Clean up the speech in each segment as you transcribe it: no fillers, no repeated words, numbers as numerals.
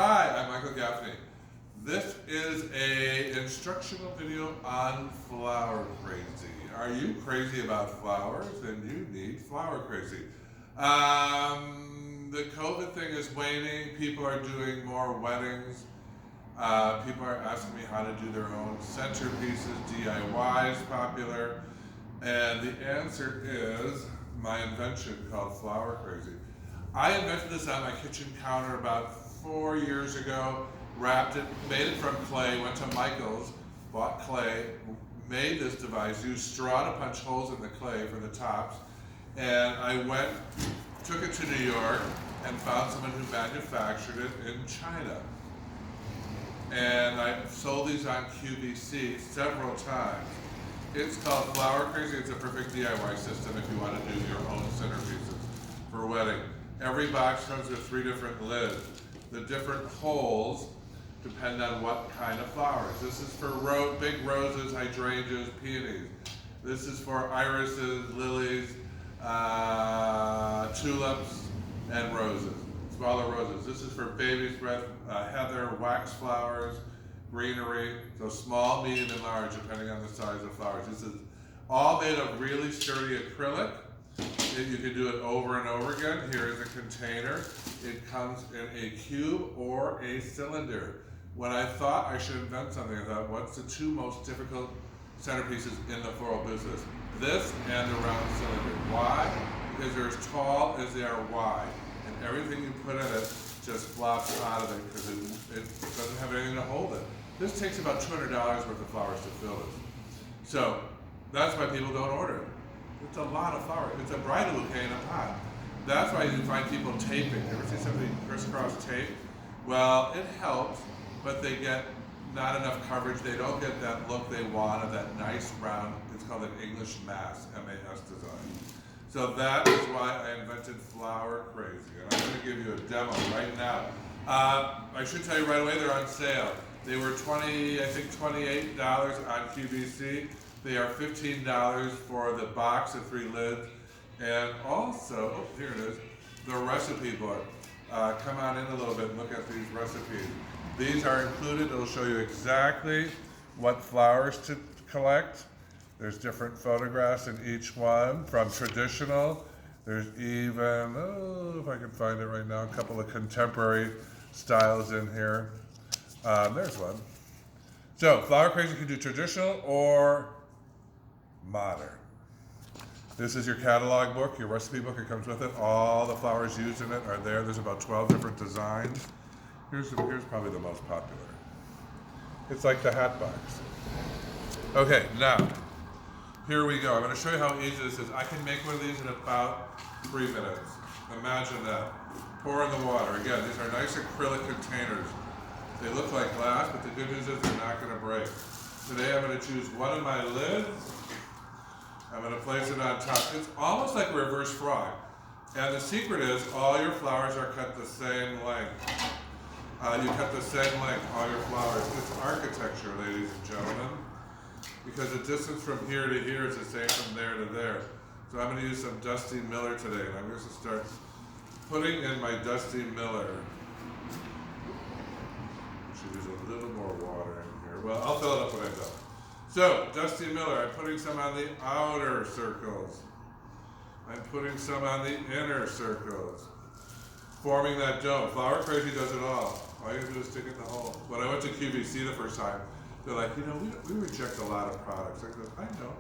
Hi, I'm Michael Gaffney. This is a instructional video on flower crazy. Are you crazy about flowers? Then you need Flower Crazy. The COVID thing is waning. People are doing more weddings. People are asking me how to do their own centerpieces. DIY is popular. And the answer is my invention called Flower Crazy. I invented this on my kitchen counter about 4 years ago, wrapped it, made it from clay, went to Michael's, bought clay, made this device, used straw to punch holes in the clay for the tops, and I took it to New York and found someone who manufactured it in China. And I sold these on QVC several times. It's called Flower Crazy. It's a perfect DIY system if you want to do your own centerpieces for a wedding. Every box comes with 3 different lids. The different holes depend on what kind of flowers. This is for big roses, hydrangeas, peonies. This is for irises, lilies, tulips, and roses, smaller roses. This is for baby's breath, heather, wax flowers, greenery, so small, medium, and large, depending on the size of flowers. This is all made of really sturdy acrylic. You can do it over and over again. Here is a container. It comes in a cube or a cylinder. When I thought I should invent something, I thought, what's the 2 most difficult centerpieces in the floral business? This and the round cylinder. Why? Because they're as tall as they are wide, and everything you put in it just flops out of it because it doesn't have anything to hold it. This takes about $200 worth of flowers to fill this. So that's why people don't order it. It's a lot of flowers. It's a bridal bouquet in a pot. That's why you find people taping. You ever see somebody crisscross tape? Well, it helps, but they get not enough coverage. They don't get that look they want of that nice round, it's called an English mass, M-A-S design. So that is why I invented Flower Crazy. And I'm going to give you a demo right now. I should tell you right away, they're on sale. They were $28 on QVC. They are $15 for the box of 3 lids. And also, oh, here it is, the recipe book. Come on in a little bit and look at these recipes. These are included. It'll show you exactly what flowers to collect. There's different photographs in each one, from traditional. There's even, if I can find it right now, a couple of contemporary styles in here. There's one. So, Flower Crazy can do traditional or modern. This is your catalog book, your recipe book. It comes with it. All the flowers used in it are there. There's about 12 different designs. Here's probably the most popular. It's like the hat box. Okay, now, here we go. I'm going to show you how easy this is. I can make one of these in about 3 minutes. Imagine that. Pour in the water. Again, these are nice acrylic containers. They look like glass, but the good news is they're not going to break. Today I'm going to choose one of my lids. I'm going to place it on top. It's almost like a reverse frog. And the secret is all your flowers are cut the same length. You cut the same length, all your flowers. It's architecture, ladies and gentlemen. Because the distance from here to here is the same from there to there. So I'm going to use some Dusty Miller today. And I'm going to start putting in my Dusty Miller. Should use a little more water in here. Well, I'll fill it up when I'm done. So, Dusty Miller, I'm putting some on the outer circles. I'm putting some on the inner circles. Forming that dome. Flower Crazy does it all. All you have to do is stick it in the hole. When I went to QVC the first time, they're like, we reject a lot of products. I go, I know.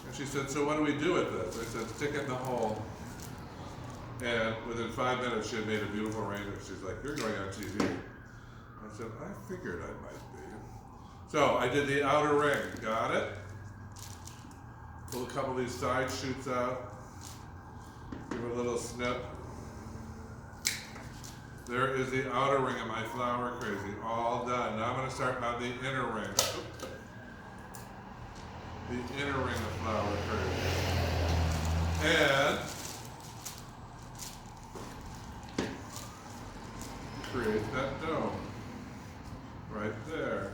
And she said, so what do we do with this? I said, stick it in the hole. And within 5 minutes, she had made a beautiful arrangement. She's like, you're going on TV. I said, I figured I might be. So I did the outer ring, got it? Pull a couple of these side shoots out. Give it a little snip. There is the outer ring of my Flower Crazy, all done. Now I'm going to start on the inner ring. The inner ring of Flower Crazy. And create that dome. Right there.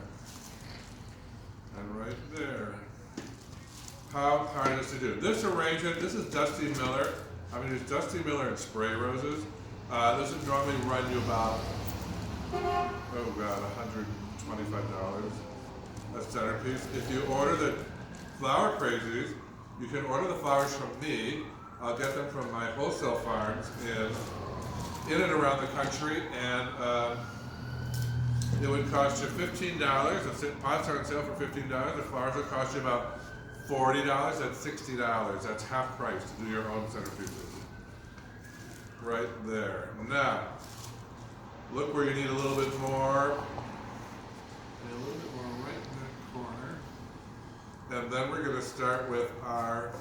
And right there. How hard is it to do? This arrangement, this is Dusty Miller. I'm going to use Dusty Miller and spray roses. This would normally run you about oh god, $125 a centerpiece. If you order the flower crazies, you can order the flowers from me. I'll get them from my wholesale farms in and around the country, and it would cost you $15. The pots are on sale for $15. The flowers will cost you about $40. That's $60. That's half price to do your own centerpieces. Right there. Now, look where you need a little bit more. And a little bit more right in that corner. And then we're going to start with our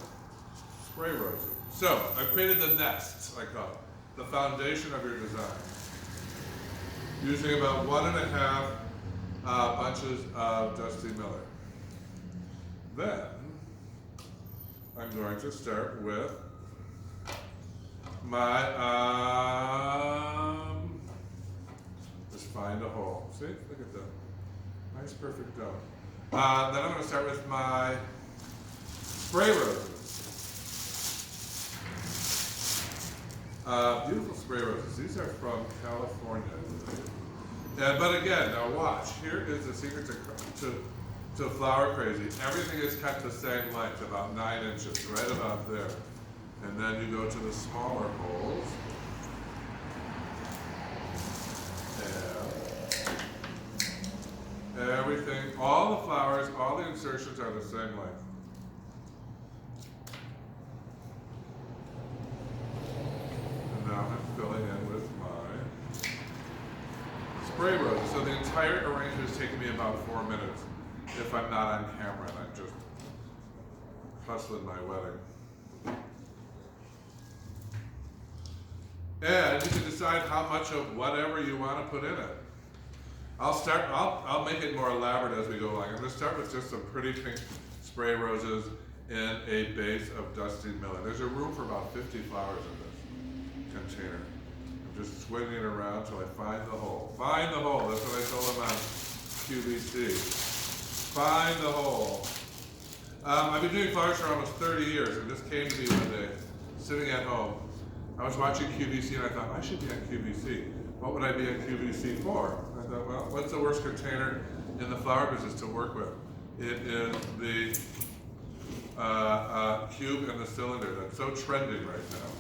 spray roses. So, I've created the nest, I call it, the foundation of your design. Using about 1.5 bunches of Dusty Miller. Then, I'm going to start with my, just find a hole. See, look at that. Nice, perfect dome. Then I'm going to start with my spray roses. Beautiful spray roses. These are from California. But again, now watch. Here is the secret to flower crazy. Everything is cut the same length, about 9 inches, right about there. And then you go to the smaller holes. And everything, all the flowers, all the insertions are the same length. And now I'm filling in with my spray roses. So the entire arrangement is taking me about 4 minutes if I'm not on camera and I'm just hustling my wedding. And you can decide how much of whatever you want to put in it. I'll make it more elaborate as we go along. I'm going to start with just some pretty pink spray roses in a base of Dusty Miller. There's a room for about 50 flowers in this container. I'm just swinging it around till I find the hole. Find the hole. That's what I told them on QVC. Find the hole. I've been doing flowers for almost 30 years, and this came to me one day, sitting at home. I was watching QVC and I thought, I should be on QVC. What would I be on QVC for? I thought, well, what's the worst container in the flower business to work with? It is the cube and the cylinder. That's so trending right now.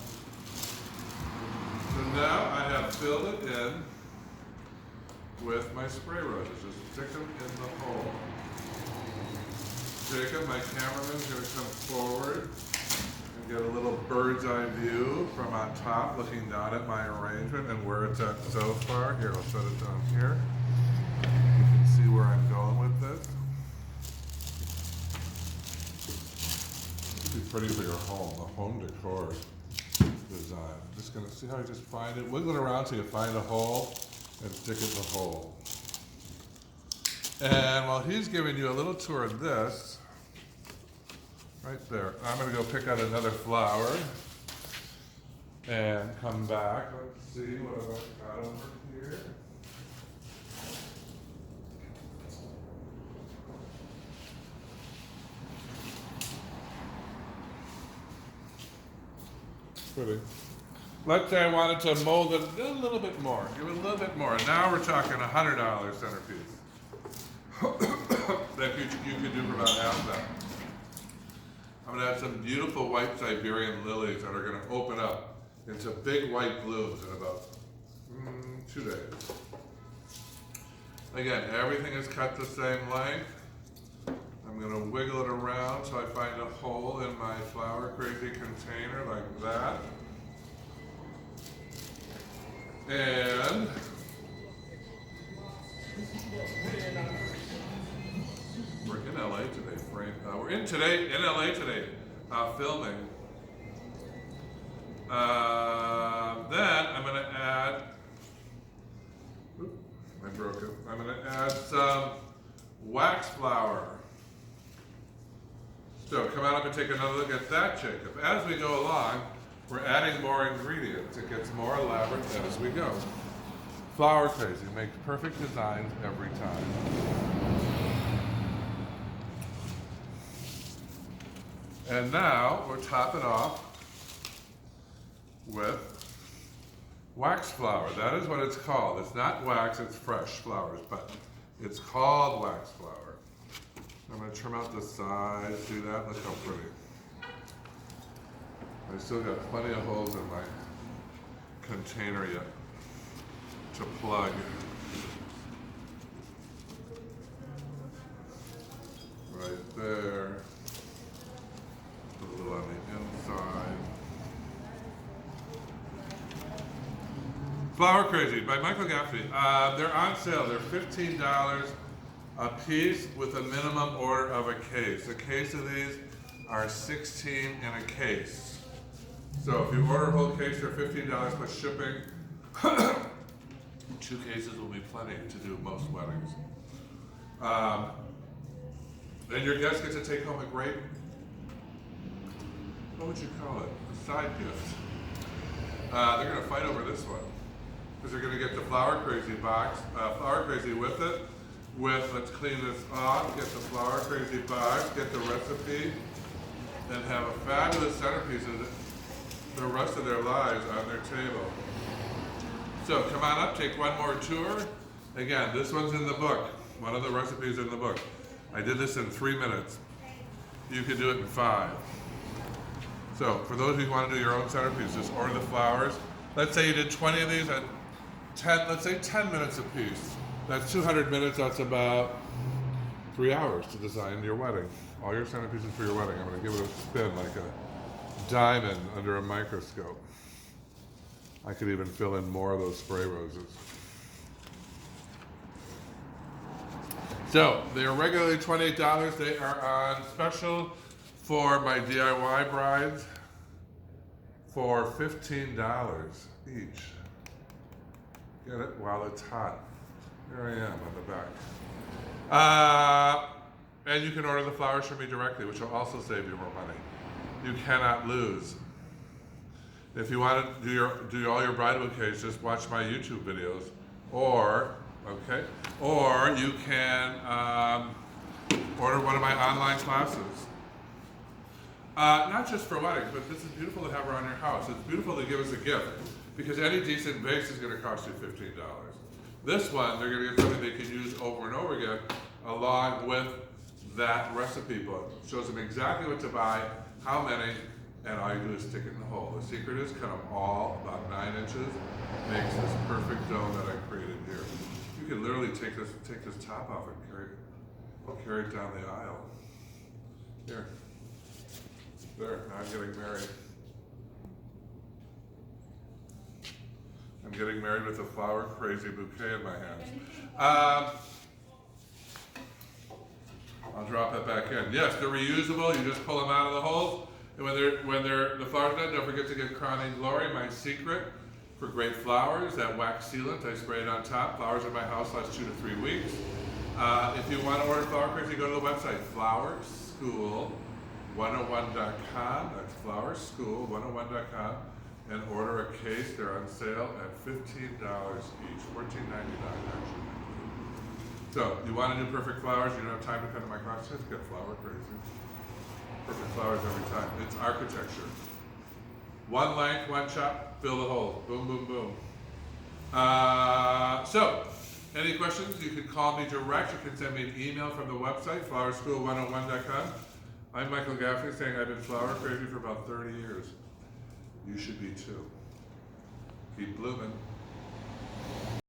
So now I have filled it in with my spray roses. Just stick them in the hole. Jacob, my cameraman, is going to come forward. Get a little bird's eye view from on top, looking down at my arrangement and where it's at so far. Here, I'll set it down here. You can see where I'm going with this. This would be pretty for your home, a home decor design. I'm just going to see how I just find it. Wiggle it around till you find a hole and stick it in the hole. And while he's giving you a little tour of this, right there, I'm going to go pick out another flower and come back. Let's see what I've got over here. Pretty. Let's say I wanted to mold it a little bit more. Give it a little bit more. Now we're talking $100 centerpiece. That you could do for about half that. I'm going to have some beautiful white Siberian lilies that are going to open up into big white blooms in about 2 days. Again, everything is cut the same length. I'm going to wiggle it around till I find a hole in my flower crazy container like that. And we're in LA today, Frank. We're in LA today, filming. Then I'm going to add. I broke it. I'm going to add some wax flower. So come on up and take another look at that, Jacob. As we go along, we're adding more ingredients. It gets more elaborate as we go. Flower crazy makes perfect designs every time. And now we're topping off with Wax flower, that is what it's called. It's not wax, it's fresh flowers, but it's called wax flower. I'm gonna trim out the sides, do that, look how pretty. I still got plenty of holes in my container yet to plug. Right there. A little on the inside. Flower Crazy by Michael Gaffney. They're on sale. They're $15 a piece with a minimum order of a case. A case of these are 16 in a case. So if you order a whole case, they're $15 plus shipping. 2 cases will be plenty to do most weddings. And your guests get to take home a great, what would you call it? A side gift. They're going to fight over this one. Because they're going to get the Flower Crazy box, Flower Crazy with it. Let's clean this off, get the Flower Crazy box, get the recipe, and have a fabulous centerpiece of the rest of their lives on their table. So come on up, take one more tour. Again, this one's in the book. One of the recipes in the book. I did this in 3 minutes. You could do it in 5. So for those of you who want to do your own centerpiece, just order the flowers. Let's say you did 20 of these at 10, let's say 10 minutes a piece. That's 200 minutes, that's about 3 hours to design your wedding. All your centerpieces for your wedding. I'm going to give it a spin like a diamond under a microscope. I could even fill in more of those spray roses. So, they are regularly $28. They are on special for my DIY brides for $15 each. Get it while it's hot. Here I am on the back. And you can order the flowers from me directly, which will also save you more money. You cannot lose. If you want to do all your bridal bouquets, just watch my YouTube videos, or you can order one of my online classes. Not just for weddings, but this is beautiful to have around your house. It's beautiful to give as a gift, because any decent vase is going to cost you $15. This one, they're going to get something they can use over and over again, along with that recipe book. It shows them exactly what to buy, how many, and all you do is stick it in the hole. The secret is cut them all about 9 inches, makes this perfect dome that I created here. You can literally take this top off and carry it down the aisle. Here. There, now I'm getting married. I'm getting married with a Flower Crazy bouquet in my hands. I'll drop it back in. Yes, they're reusable. You just pull them out of the holes. And when the flowers done, don't forget to get Crowning Glory, my secret for great flowers. That wax sealant, I spray it on top. Flowers in my house last 2 to 3 weeks. If you want to order Flower Crazy, go to the website, flowerschool101.com. That's flowerschool101.com. And order a case. They're on sale at $15 each, $14.99 actually. So, you want to do perfect flowers, you don't have time to come to my class, just get Flower Crazy. Perfect flowers every time. It's architecture. One length, one chop, fill the hole. Boom, boom, boom. So, any questions? You can call me direct. You can send me an email from the website, flowerschool101.com. I'm Michael Gaffney, saying I've been Flower Crazy for about 30 years. You should be too. Keep blooming.